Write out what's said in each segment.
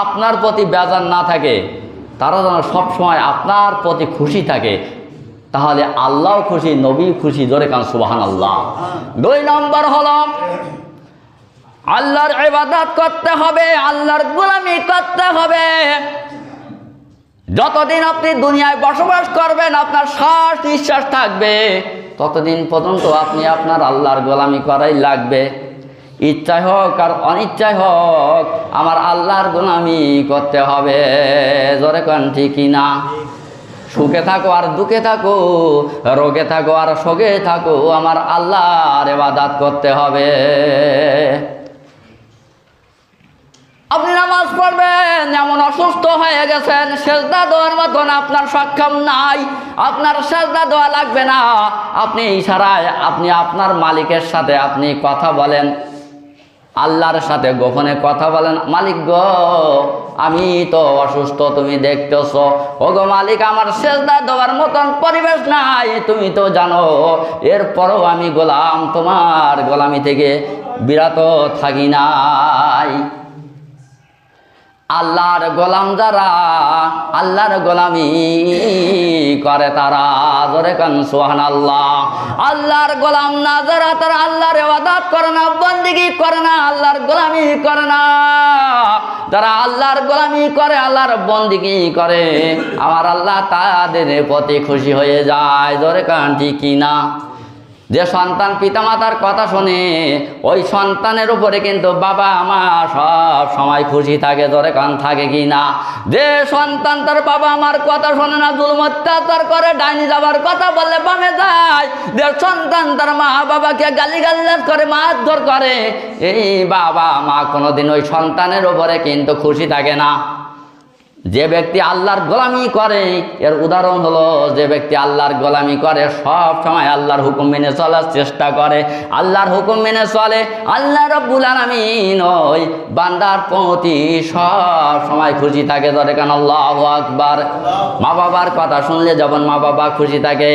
আপনার প্রতি বেজার না থাকে, তারা যেন সবসময় আপনার প্রতি খুশি থাকে, তাহলে আল্লাহও খুশি, নবী খুশি। জোরে কান সুবহানাল্লাহ। 2 নম্বর হলো আল্লাহর ইবাদত করতে হবে, আল্লাহর গোলামি করতে হবে। যতদিন আপনি দুনিয়ায় বসবাস করবেন, আপনার শ্বাস নিঃশ্বাস থাকবে, ততদিন পর্যন্ত আপনি আপনার আল্লাহর গোলামি করাই লাগবে। ইচ্ছাই হোক আর অনিচ্ছাই হোক, আমার আল্লাহর গোলামি করতে হবে। জোরে কান ঠিক না? সুখে থাকো আর দুঃখে থাকো, রোগে থাকো আর শোকে থাকো, আমার আল্লাহর ইবাদত করতে হবে। আপনি নামাজ পড়বেন, এমন অসুস্থ হয়ে গেছেন, সেজদা দেওয়ার মতন আপনার সক্ষম নাই, আপনার সেজদা দেওয়া লাগবে না। আপনি ইশারায় আপনি আপনার মালিকের সাথে আপনি কথা বলেন, আল্লাহর সাথে গোপনে কথা বলেন, মালিক গো আমি তো অসুস্থ, তুমি দেখতেছো, ও গো মালিক আমার সেজদা দেওয়ার মতন পরিবেশ নাই, তুমি তো জানো, এরপরও আমি গোলাম, তোমার গোলামি থেকে বিরত থাকি নাই। আল্লাহর গোলাম যারা, আল্লাহর গোলামি করে তারা। জোরে কান সুবহানাল্লাহ। আল্লাহর গোলাম না যারা, তারা আল্লাহর ইবাদত করে না, বন্দেগী করে না, আল্লাহর গোলামি করে না। যারা আল্লাহর গোলামি করে, আল্লাহর বন্দেগী করে, আমার আল্লাহ তাদের প্রতি খুশি হয়ে যায়। জোরে কান ঠিক না? যে সন্তান পিতামাতার কথা শোনে, ওই সন্তানের উপরে কিন্তু বাবা মা সব সময় খুশি থাকে। জোরে কান থাকে কি না? যে সন্তান তার বাবা আমার কথা শোনে না, জুলুম অত্যাচার করে, ডাইনি যাবার কথা বললে বামে যায়, যে সন্তান তার মা বাবাকে গালিগালাজ করে, মারধর করে, এই বাবা মা কোনোদিন ওই সন্তানের উপরে কিন্তু খুশি থাকে না। যে ব্যক্তি আল্লাহর গোলামি করে, এর উদাহরণ হলো যে ব্যক্তি আল্লাহর গোলামি করে, সব সময় আল্লাহর হুকুম মেনে চলার চেষ্টা করে, আল্লাহর হুকুম মেনে চলে, আল্লাহ রাব্বুল আলামিন ওই বান্দার প্রতি সব সময় খুশি থাকে। জোরে কান আল্লাহু আকবার। মা বাবার কথা শুনলে যেমন মা বাবা খুশি থাকে,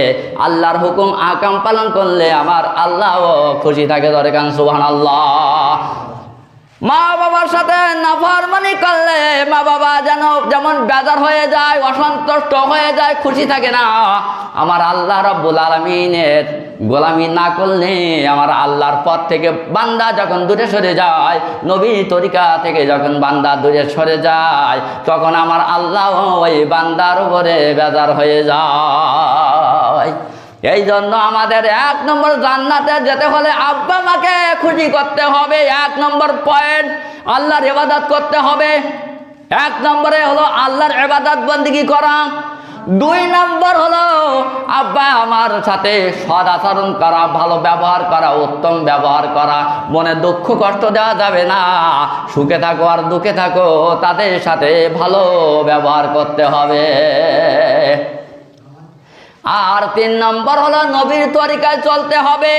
আল্লাহর হুকুম আহকাম পালন করলে আমার আল্লাহও খুশি থাকে। জোরে কান সুবহানাল্লাহ। মা বাবার সাথে নাফরমানি করলে মা বাবা যেমন বেজার হয়ে যায়, অসন্তুষ্ট হয়ে যায়, খুশি থাকে না। আমার আল্লাহ রাব্বুল আলামিনের গোলামি না করলে, আমার আল্লাহর পথ থেকে বান্দা যখন দূরে সরে যায়, নবীর তরিকা থেকে যখন বান্দা দূরে সরে যায়, তখন আমার আল্লাহ ওই বান্দার উপরে বেজার হয়ে যায়। এই জন্য আমাদের 1 নম্বর জান্নাতে যেতে হলে আব্বা মাকে খুশি করতে হবে। 1 নম্বর পয়েন্ট, আল্লাহর ইবাদত করতে হবে। 1 নম্বরে হলো আল্লাহর ইবাদত বন্দেগী করা। 2 নম্বর হলো আব্বা আমার সাথে সদ আচরণ করা, ভালো ব্যবহার করা, উত্তম ব্যবহার করা, মনে দুঃখ কষ্ট দেওয়া যাবে না। সুখে থাকো আর দুঃখে থাকো, তাদের সাথে ভালো ব্যবহার করতে হবে। আর 3 নম্বর হলো নবীর তরিকায় চলতে হবে,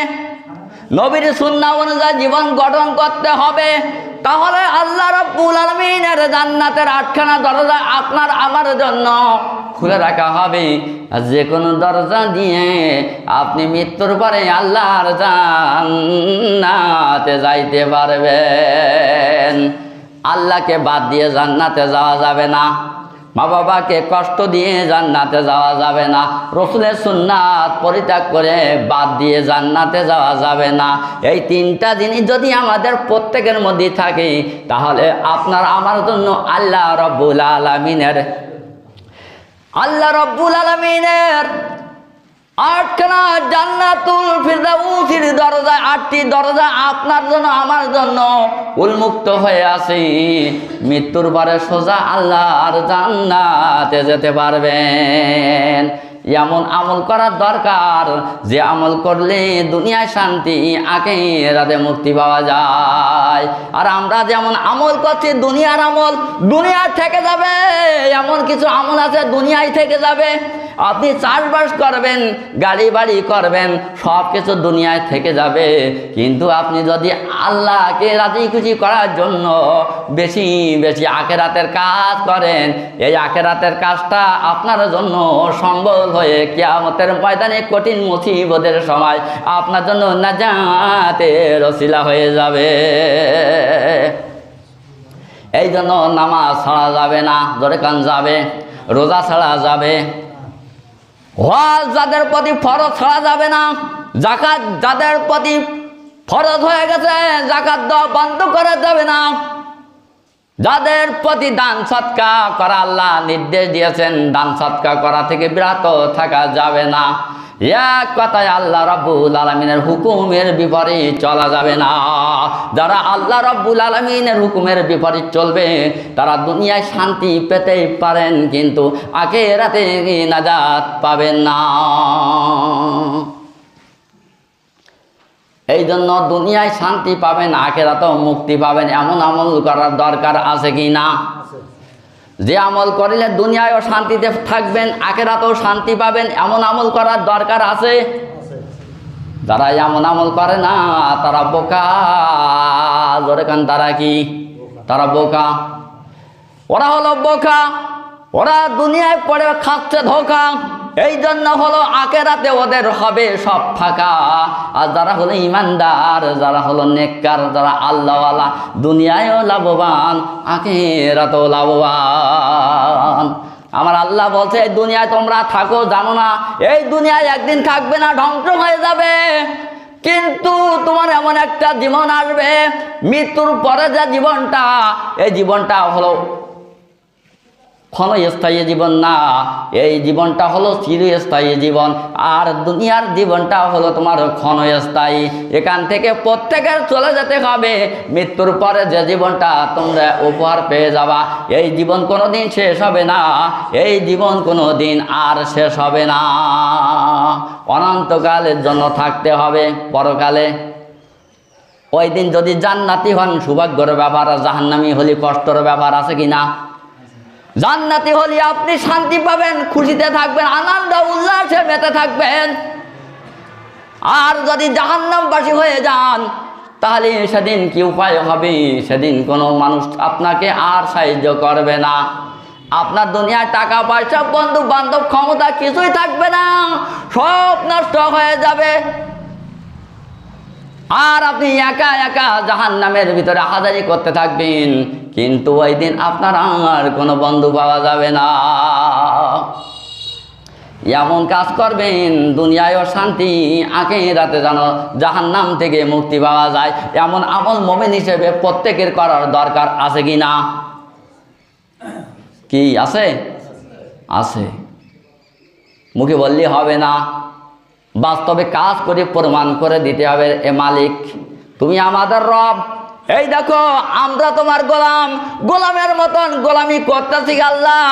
নবীর সুন্নাহ অনুযায়ী জীবন গঠন করতে হবে। তাহলে আল্লাহ রাব্বুল আলামিনের জান্নাতের 8খানা দরজা আপনার আমার জন্য খুলে রাখা হবে। আর যে কোনো দরজা দিয়ে আপনি মৃত্যুর পরে আল্লাহর জান্নাতে যাইতে পারবেন। আল্লাহকে বাদ দিয়ে জান্নাতে যাওয়া যাবে না, মা বাবাকে কষ্ট দিয়ে জান্নাতে যাওয়া যাবে না, রসুলের সুন্নাত পরিত্যাগ করে বাদ দিয়ে জান্নাতে যাওয়া যাবে না। এই 3টা জিনিস যদি আমাদের প্রত্যেকের মধ্যে থাকে, তাহলে আপনার আমার জন্য আল্লাহ রাব্বুল আলামিনের 8খানা জান্নাতুল ফিরদাউসির দরজা, 8টি দরজা আপনার জন্য আমার জন্য উন্মুক্ত হয়ে আছে। মৃত্যুর পরে সোজা আল্লাহর জান্নাতে যেতে পারবেন। এমন আমল করার দরকার যে আমল করলে দুনিয়ায় শান্তি, আখিরাতে মুক্তি পাওয়া যায়। আর আমরা যেমন আমল করছি, দুনিয়ার আমল দুনিয়া থেকে যাবে, এমন কিছু আমল আছে দুনিয়ায় থেকে যাবে। আপনি চাষবাস করবেন, গাড়ি বাড়ি করবেন, সব কিছু দুনিয়ায় থেকে যাবে। কিন্তু আপনি যদি আল্লাহকে রাজি খুশি করার জন্য বেশি বেশি আখিরাতের কাজ করেন, এই আখিরাতের কাজটা আপনার জন্য সম্বল হয়ে কিয়ামতের ময়দানে কঠিন মুসিবতের সময় আপনার জন্য নাজাতের ওসিলা হয়ে যাবে। এই জন্য নামাজ ছাড়া যাবে না, জোরে কান যাবে, রোজা ছাড়া যাবে, হজ যাদের প্রতি ফরজ ছাড়া যাবে না, যাকাত যাদের প্রতি ফরজ হয়ে গেছে যাকাত দেওয়া বন্ধ করা যাবে না, যাদের প্রতি দান সৎকা করা আল্লাহ নির্দেশ দিয়েছেন দান সৎকা করা থেকে বিরত থাকা যাবে না। এক কথায় আল্লাহ রাব্বুল আলামিনের হুকুমের বিপরীত চলা যাবে না। যারা আল্লাহ রাব্বুল আলামিনের হুকুমের বিপরীত চলবে তারা দুনিয়ায় শান্তি পেতেই পারেন, কিন্তু আখিরাতে নাজাত পাবেন না। এই জন্য দুনিয়ায় শান্তি পাবেন, আখিরাতেও মুক্তি পাবেন, এমন আমল করার দরকার আছে কি না? যে আমল করিলে দুনিয়ায়ও শান্তিতে থাকবেন, আখিরাতেও শান্তি পাবেন, এমন আমল করার দরকার আছে। যারা এমন আমল করে না তারা বোকা। জোরে কান, তারা কি? তারা বোকা। ওরা হলো বোকা, ওরা দুনিয়ায় পড়ে খাচ্ছে ধোকা। এই জন্য হলো আখিরাতে ওদের হবে সব ফাঁকা। আর যারা হলো ইমানদার, যারা হলো নেককার, যারা আল্লাহওয়ালা, দুনিয়ায়ও লাভবান, আখিরাতেও লাভবান। আমার আল্লাহ বলছে এই দুনিয়ায় তোমরা থাকো, জানো না এই দুনিয়ায় একদিন থাকবে না, ধ্বংস হয়ে যাবে। কিন্তু তোমার এমন একটা জীবন আসবে, মৃত্যুর পরে যে জীবনটা, এই জীবনটা হলো ক্ষণস্থায়ী জীবন না, এই জীবনটা হলো চিরস্থায়ী জীবন। আর দুনিয়ার জীবনটা হলো তোমার ক্ষণস্থায়ী। এখান থেকে প্রত্যেকের চলে যেতে হবে। মৃত্যুর পরে যে জীবনটা তোমরা উপহার পেয়ে যাবা, এই জীবন কোনো দিন শেষ হবে না, এই জীবন কোনো দিন আর শেষ হবে না। অনন্তকালের জন্য থাকতে হবে পরকালে। ওই দিন যদি জান্নাতি হন সৌভাগ্যের ব্যাপার, আর জাহান্নামী হলে কষ্টের ব্যাপার আছে কি না? জান্নাতি হলে আপনি শান্তি পাবেন, খুশিতে থাকবেন, আনন্দ উল্লাসে মেতে থাকবেন। আর যদি জাহান্নামবাসী হয়ে যান তাহলে সেদিন কি উপায় হবে? সেদিন কোনো মানুষ আপনাকে আর সাহায্য করবে না। আপনার দুনিয়ায় টাকা পয়সা, বন্ধু বান্ধব, ক্ষমতা কিছুই থাকবে না, সব নষ্ট হয়ে যাবে। আর আপনি একা একা জাহান্নামের ভিতরে হাজারি করতে থাকবেন। কিন্তু ওই দিন আপনার আর কোনো বন্ধু পাওয়া যাবে না। এমন কাজ করবেন দুনিয়ায়ও শান্তি, আখিরাতে যেন জাহান্নাম থেকে মুক্তি পাওয়া যায়। এমন আমল মুমিন হিসেবে প্রত্যেকের করার দরকার আছে কি না? কি আছে? আছে। মুখে বললে হবে না, বাস্তবে কাজ করে প্রমাণ করে দিতে হবে, এ মালিক তুমি আমাদের রব। এই দেখো আমরা তোমার গোলাম, গোলামের মতন গোলামি করতেছি। আল্লাহ,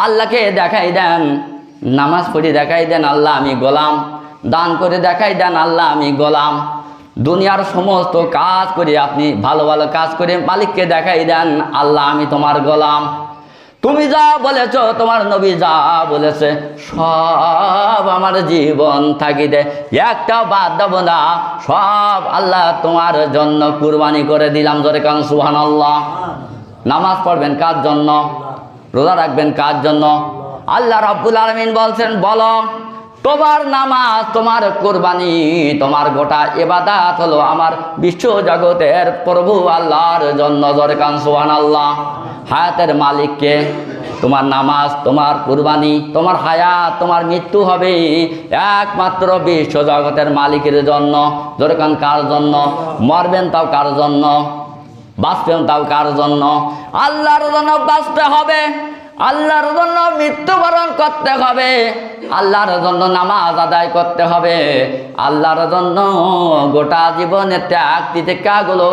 আল্লাহকে দেখাই দেন, নামাজ পড়ে দেখাই দেন আল্লাহ আমি গোলাম, দান করে দেখাই দেন আল্লাহ আমি গোলাম। দুনিয়ার সমস্ত কাজ করে আপনি ভালো ভালো কাজ করে মালিককে দেখাই দেন আল্লাহ আমি তোমার গোলাম। তুমি যা বলেছ, তোমার নবী যা বলেছে, সব আমার জীবন থাকিতে একটা বাদ দেব না, সব আল্লাহ তোমার জন্য কুরবানি করে দিলাম। জোরে কান সুবহানাল্লাহ। নামাজ পড়বেন কার জন্য? রোজা রাখবেন কার জন্য? আল্লাহ রাব্বুল আলামিন বলছেন বলো তোমার নামাজ, তোমার কুরবানি, তোমার গোটা ইবাদত হলো আমার বিশ্ব জগতের প্রভু আল্লাহর জন্য। জোরে কান সুবহানাল্লাহ। হায়াতের মালিককে, তোমার নামাজ, তোমার কুরবানি, তোমার হায়াত, তোমার মৃত্যু হবে একমাত্র বিশ্ব জগতের মালিকের জন্য। জোরে কান কার জন্য? মরবেন তাও কার জন্য, বাঁচবেন তাও কার জন্য? আল্লাহর জন্য বাঁচতে হবে, আল্লাহর জন্য মৃত্যুবরণ করতে হবে, আল্লাহর জন্য নামাজ আদায় করতে হবে, আল্লাহর জন্য গোটা জীবনের ত্যাগ তিতিক্ষাগুলো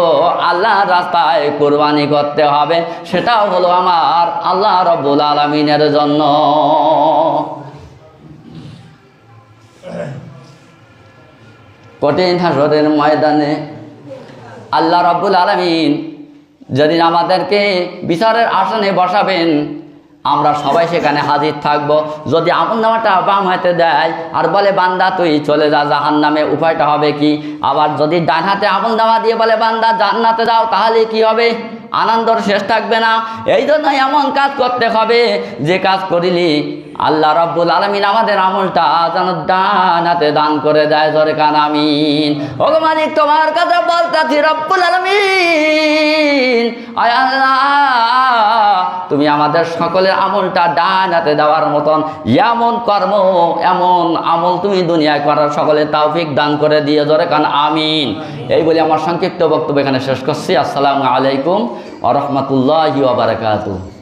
আল্লাহর রাস্তায় কুরবানি করতে হবে। সেটাও হলো আমার আল্লাহ রাব্বুল আলামিনের জন্য। কঠিন হাসরের ময়দানে আল্লাহ রাব্বুল আলামিন যেদিন আমাদেরকে বিচারের আসনে বসাবেন, আমরা সবাই সেখানে হাজির থাকব। যদি আমলনামাটা বাম হাতে দেয় আর বলে বান্দা তুই চলে যা জাহান্নামে, উপায়টা হবে কি? আবার যদি ডান হাতে আমলনামা দিয়ে বলে বান্দা জান্নাতে যাও, তাহলে কি হবে? আনন্দর শেষ থাকবে না। এই জন্য এমন কাজ করতে হবে যে কাজ করিলি আল্লাহ রাব্বুল আলামিন আমাদের আমলটা যেন ডান হাতে দান করে দেয়। জোরে কান আমিন। ওগো মালিক, তোমার কথা বলতাছি রব্বুল আলামিন, আয় আল্লাহ, তুমি আমাদের সকলের আমলটা ডান হাতে দেওয়ার মতন এমন কর্ম, এমন আমল তুমি দুনিয়ায় করার সকলের তৌফিক দান করে দিয়ে। জোরে কান আমিন। এই বলে আমার সংক্ষিপ্ত বক্তব্য এখানে শেষ করছি। আসসালামু আলাইকুম ওয়া রাহমাতুল্লাহি ওয়া বারাকাতুহু।